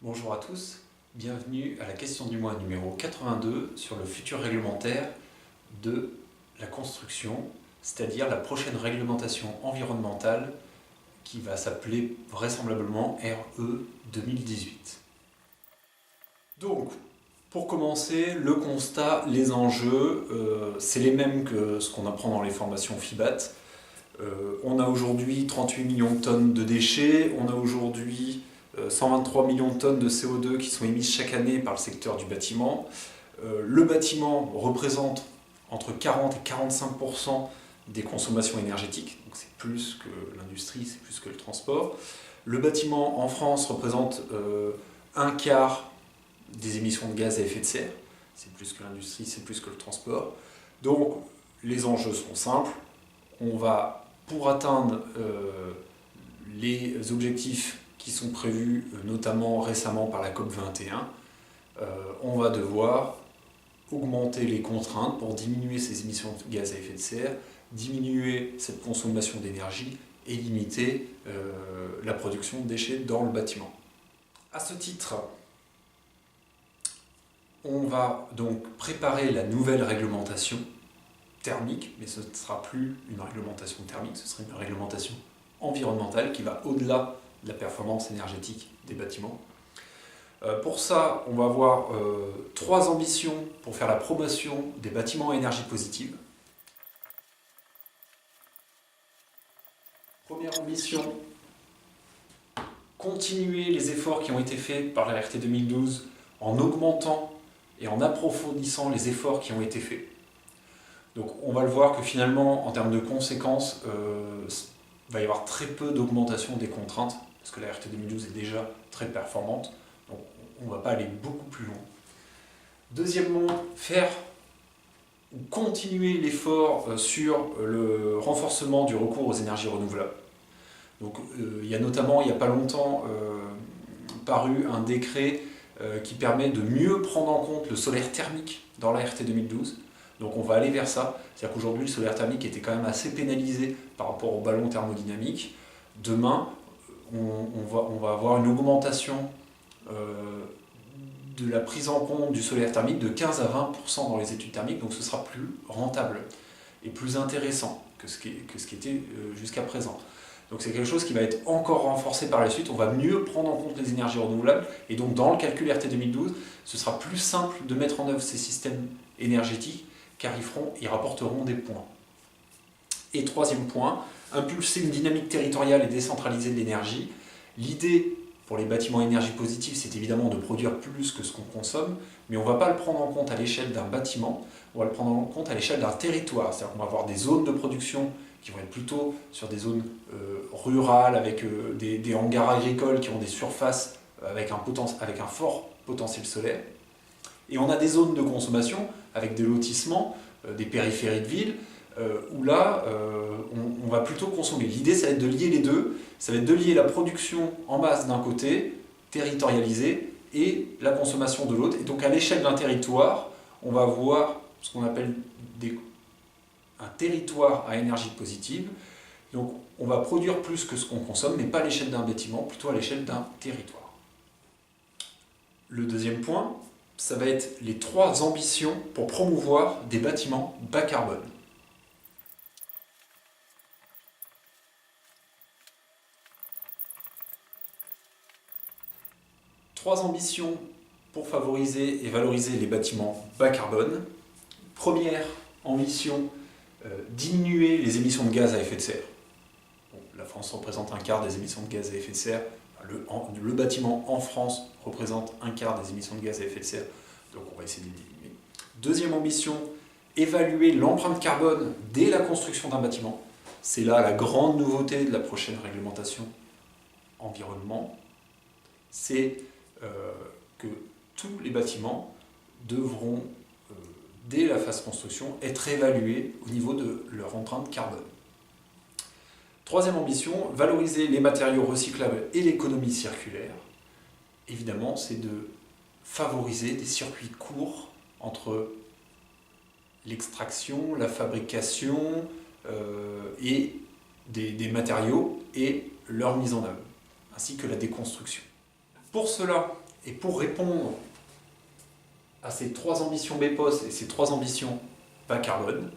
Bonjour à tous, bienvenue à la question du mois numéro 82 sur le futur réglementaire de la construction, c'est-à-dire la prochaine réglementation environnementale qui va s'appeler vraisemblablement RE 2018. Donc, pour commencer, le constat, les enjeux, c'est les mêmes que ce qu'on apprend dans les formations FIBAT. On a aujourd'hui 38 millions de tonnes de déchets, on a aujourd'hui 123 millions de tonnes de CO2 qui sont émises chaque année par le secteur du bâtiment. Le bâtiment représente entre 40 et 45% des consommations énergétiques, donc c'est plus que l'industrie, c'est plus que le transport. Le bâtiment en France représente un quart des émissions de gaz à effet de serre, c'est plus que l'industrie, c'est plus que le transport. Donc les enjeux sont simples, on va, pour atteindre les objectifs qui sont prévus notamment récemment par la COP21, on va devoir augmenter les contraintes pour diminuer ces émissions de gaz à effet de serre, diminuer cette consommation d'énergie et limiter la production de déchets dans le bâtiment. À ce titre, on va donc préparer la nouvelle réglementation thermique, mais ce ne sera plus une réglementation thermique, ce sera une réglementation environnementale qui va au-delà de la performance énergétique des bâtiments. Pour ça, on va avoir trois ambitions pour faire la promotion des bâtiments à énergie positive. Première ambition, continuer les efforts qui ont été faits par la RT 2012 en augmentant et en approfondissant les efforts qui ont été faits. Donc on va le voir que finalement, en termes de conséquences, il va y avoir très peu d'augmentation des contraintes, parce que la RT 2012 est déjà très performante, donc on ne va pas aller beaucoup plus loin. Deuxièmement, faire ou continuer l'effort sur le renforcement du recours aux énergies renouvelables. Donc il y a notamment, il n'y a pas longtemps, paru un décret qui permet de mieux prendre en compte le solaire thermique dans la RT 2012. Donc on va aller vers ça. C'est-à-dire qu'aujourd'hui, le solaire thermique était quand même assez pénalisé par rapport au ballon thermodynamique. Demain, on va avoir une augmentation de la prise en compte du solaire thermique de 15 à 20% dans les études thermiques. Donc ce sera plus rentable et plus intéressant que ce qui était jusqu'à présent. Donc c'est quelque chose qui va être encore renforcé par la suite. On va mieux prendre en compte les énergies renouvelables. Et donc dans le calcul RT 2012, ce sera plus simple de mettre en œuvre ces systèmes énergétiques car ils rapporteront des points. Et troisième point, impulser une dynamique territoriale et décentralisée de l'énergie. L'idée pour les bâtiments énergie positive, c'est évidemment de produire plus que ce qu'on consomme, mais on ne va pas le prendre en compte à l'échelle d'un bâtiment, on va le prendre en compte à l'échelle d'un territoire. C'est-à-dire qu'on va avoir des zones de production qui vont être plutôt sur des zones rurales, avec des hangars agricoles qui ont des surfaces avec un fort potentiel solaire. Et on a des zones de consommation avec des lotissements, des périphéries de ville, où là, on va plutôt consommer. L'idée, ça va être de lier les deux, ça va être de lier la production en masse d'un côté, territorialisée, et la consommation de l'autre. Et donc à l'échelle d'un territoire, on va avoir ce qu'on appelle un territoire à énergie positive. Donc on va produire plus que ce qu'on consomme, mais pas à l'échelle d'un bâtiment, plutôt à l'échelle d'un territoire. Le deuxième point, ça va être les trois ambitions pour promouvoir des bâtiments bas carbone. Trois ambitions pour favoriser et valoriser les bâtiments bas carbone. Première ambition, diminuer les émissions de gaz à effet de serre. Bon, la France représente un quart des émissions de gaz à effet de serre. Le bâtiment en France représente un quart des émissions de gaz à effet de serre. Donc on va essayer de les diminuer. Deuxième ambition, évaluer l'empreinte carbone dès la construction d'un bâtiment. C'est là la grande nouveauté de la prochaine réglementation environnement. C'est que tous les bâtiments devront, dès la phase construction, être évalués au niveau de leur empreinte carbone. Troisième ambition, valoriser les matériaux recyclables et l'économie circulaire. Évidemment, c'est de favoriser des circuits courts entre l'extraction, la fabrication et des matériaux et leur mise en œuvre, ainsi que la déconstruction. Pour cela, et pour répondre à ces 3 ambitions BPOS et ces 3 ambitions bas carbone,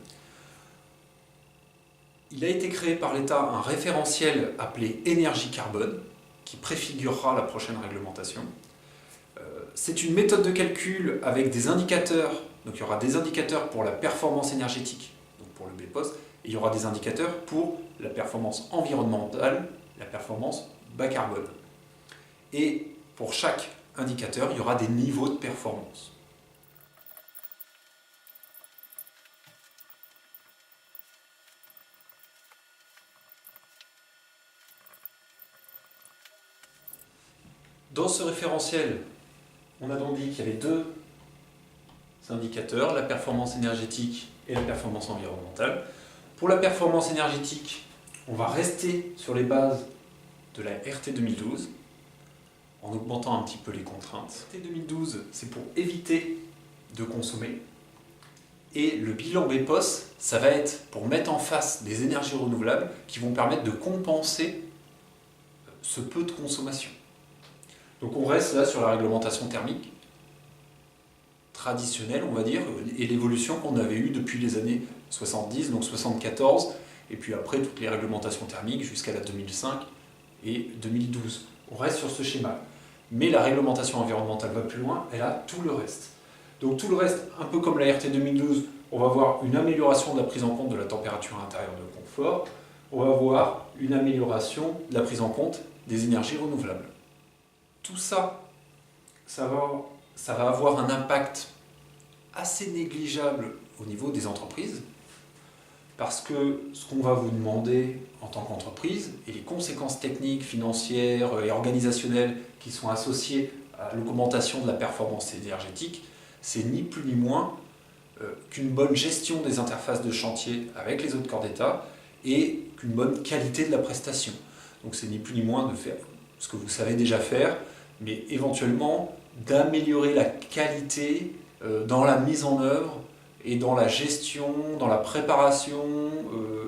il a été créé par l'État un référentiel appelé énergie carbone, qui préfigurera la prochaine réglementation. C'est une méthode de calcul avec des indicateurs, donc il y aura des indicateurs pour la performance énergétique, donc pour le BPOS, et il y aura des indicateurs pour la performance environnementale, la performance bas carbone. Et pour chaque indicateur, il y aura des niveaux de performance. Dans ce référentiel, on a donc dit qu'il y avait 2 indicateurs, la performance énergétique et la performance environnementale. Pour la performance énergétique, on va rester sur les bases de la RT 2012 en augmentant un petit peu les contraintes. RT 2012, c'est pour éviter de consommer. Et le bilan BPOS, ça va être pour mettre en face des énergies renouvelables qui vont permettre de compenser ce peu de consommation. Donc on reste là sur la réglementation thermique traditionnelle, on va dire, et l'évolution qu'on avait eue depuis les années 70, donc 74, et puis après toutes les réglementations thermiques jusqu'à la 2005 et 2012. On reste sur ce schéma. Mais la réglementation environnementale va plus loin, elle a tout le reste. Donc tout le reste, un peu comme la RT 2012, on va voir une amélioration de la prise en compte de la température intérieure de confort, on va voir une amélioration de la prise en compte des énergies renouvelables. Tout ça, ça va avoir un impact assez négligeable au niveau des entreprises, parce que ce qu'on va vous demander en tant qu'entreprise, et les conséquences techniques, financières et organisationnelles qui sont associées à l'augmentation de la performance énergétique, c'est ni plus ni moins qu'une bonne gestion des interfaces de chantier avec les autres corps d'État et qu'une bonne qualité de la prestation. Donc c'est ni plus ni moins de faire ce que vous savez déjà faire, mais éventuellement d'améliorer la qualité dans la mise en œuvre et dans la gestion, dans la préparation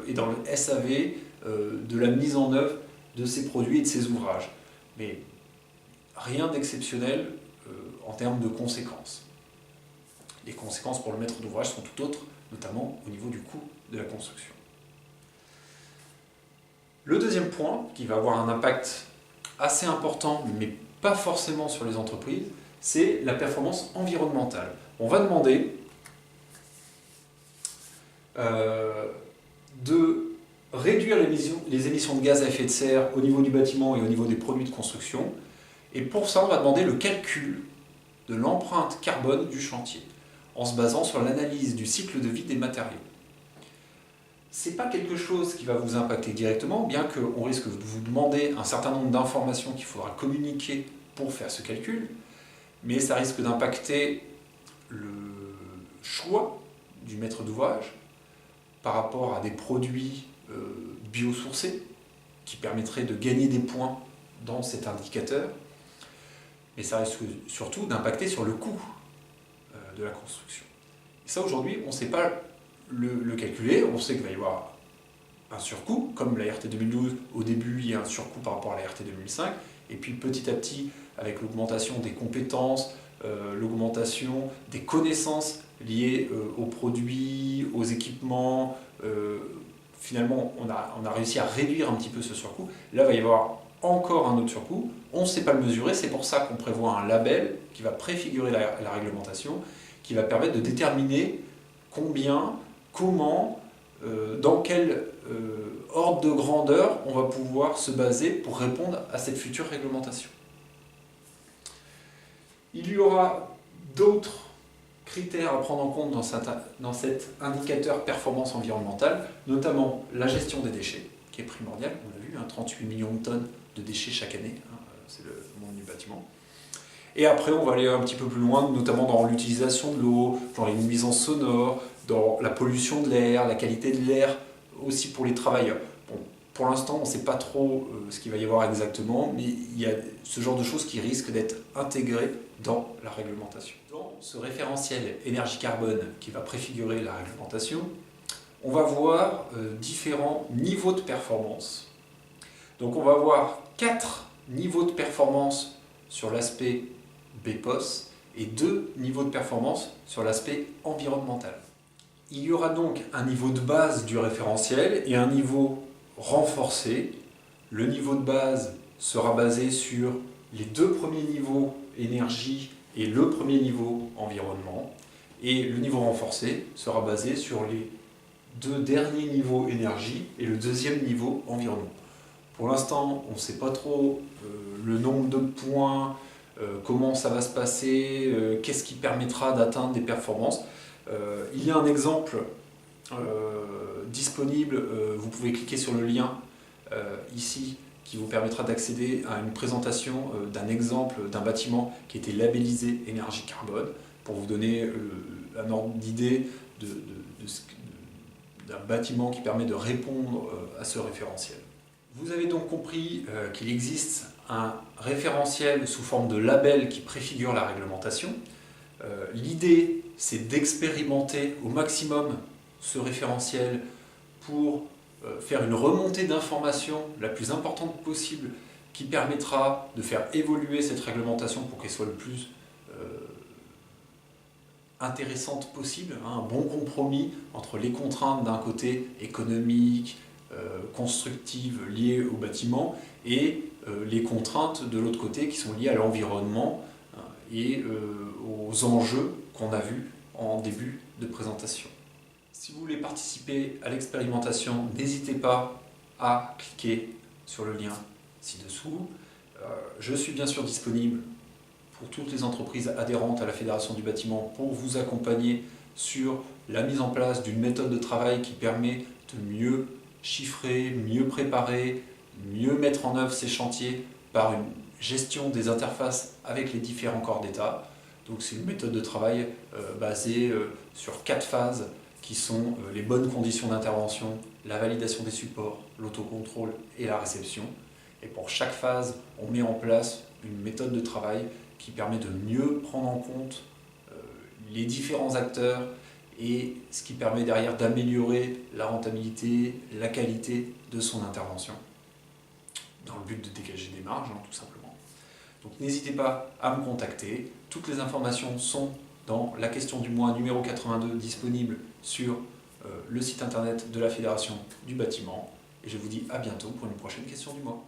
et dans le SAV de la mise en œuvre de ces produits et de ces ouvrages. Mais rien d'exceptionnel en termes de conséquences. Les conséquences pour le maître d'ouvrage sont tout autres, notamment au niveau du coût de la construction. Le deuxième point, qui va avoir un impact assez important, mais pas forcément sur les entreprises, c'est la performance environnementale. On va demander de réduire les émissions de gaz à effet de serre au niveau du bâtiment et au niveau des produits de construction. Et pour ça, on va demander le calcul de l'empreinte carbone du chantier, en se basant sur l'analyse du cycle de vie des matériaux. Ce n'est pas quelque chose qui va vous impacter directement, bien qu'on risque de vous demander un certain nombre d'informations qu'il faudra communiquer pour faire ce calcul, mais ça risque d'impacter le choix du maître d'ouvrage par rapport à des produits biosourcés qui permettraient de gagner des points dans cet indicateur, mais ça risque surtout d'impacter sur le coût de la construction. Et ça, aujourd'hui, on ne sait pas le calculer. On sait qu'il va y avoir un surcoût, comme la RT 2012, au début, il y a un surcoût par rapport à la RT 2005, et puis petit à petit, avec l'augmentation des compétences, l'augmentation des connaissances liées aux produits, aux équipements, finalement, on a réussi à réduire un petit peu ce surcoût. Là, il va y avoir encore un autre surcoût. On ne sait pas le mesurer, c'est pour ça qu'on prévoit un label qui va préfigurer la réglementation, qui va permettre de déterminer combien, comment, dans quel ordre de grandeur on va pouvoir se baser pour répondre à cette future réglementation. Il y aura d'autres critères à prendre en compte dans cet indicateur performance environnementale, notamment la gestion des déchets, qui est primordiale. On l'a vu, 38 millions de tonnes de déchets chaque année, c'est le monde du bâtiment. Et après, on va aller un petit peu plus loin, notamment dans l'utilisation de l'eau, dans les nuisances sonores, dans la pollution de l'air, la qualité de l'air aussi pour les travailleurs. Bon, pour l'instant, on ne sait pas trop ce qu'il va y avoir exactement, mais il y a ce genre de choses qui risquent d'être intégrées dans la réglementation. Dans ce référentiel énergie-carbone qui va préfigurer la réglementation, on va voir différents niveaux de performance. Donc on va voir 4 niveaux de performance sur l'aspect BPOS et 2 niveaux de performance sur l'aspect environnemental. Il y aura donc un niveau de base du référentiel et un niveau renforcé. Le niveau de base sera basé sur les 2 premiers niveaux énergie et le premier niveau environnement. Et le niveau renforcé sera basé sur les 2 derniers niveaux énergie et le 2e niveau environnement. Pour l'instant, on ne sait pas trop le nombre de points, comment ça va se passer, qu'est-ce qui permettra d'atteindre des performances. Il y a un exemple disponible, vous pouvez cliquer sur le lien ici qui vous permettra d'accéder à une présentation d'un exemple d'un bâtiment qui était labellisé énergie carbone pour vous donner un ordre d'idée d'un bâtiment qui permet de répondre à ce référentiel. Vous avez donc compris qu'il existe un référentiel sous forme de label qui préfigure la réglementation. L'idée, c'est d'expérimenter au maximum ce référentiel pour faire une remontée d'informations la plus importante possible qui permettra de faire évoluer cette réglementation pour qu'elle soit le plus intéressante possible, un bon compromis entre les contraintes d'un côté économique, constructives liées au bâtiment et les contraintes de l'autre côté qui sont liées à l'environnement et aux enjeux qu'on a vus en début de présentation. Si vous voulez participer à l'expérimentation, n'hésitez pas à cliquer sur le lien ci-dessous. Je suis bien sûr disponible pour toutes les entreprises adhérentes à la Fédération du bâtiment pour vous accompagner sur la mise en place d'une méthode de travail qui permet de mieux chiffrer, mieux préparer, mieux mettre en œuvre ces chantiers par une gestion des interfaces avec les différents corps d'État. Donc c'est une méthode de travail basée sur 4 phases qui sont les bonnes conditions d'intervention, la validation des supports, l'autocontrôle et la réception. Et pour chaque phase, on met en place une méthode de travail qui permet de mieux prendre en compte les différents acteurs et ce qui permet derrière d'améliorer la rentabilité, la qualité de son intervention, dans le but de dégager des marges, tout simplement. Donc n'hésitez pas à me contacter. Toutes les informations sont dans la question du mois numéro 82 disponible sur le site internet de la Fédération du bâtiment. Et je vous dis à bientôt pour une prochaine question du mois.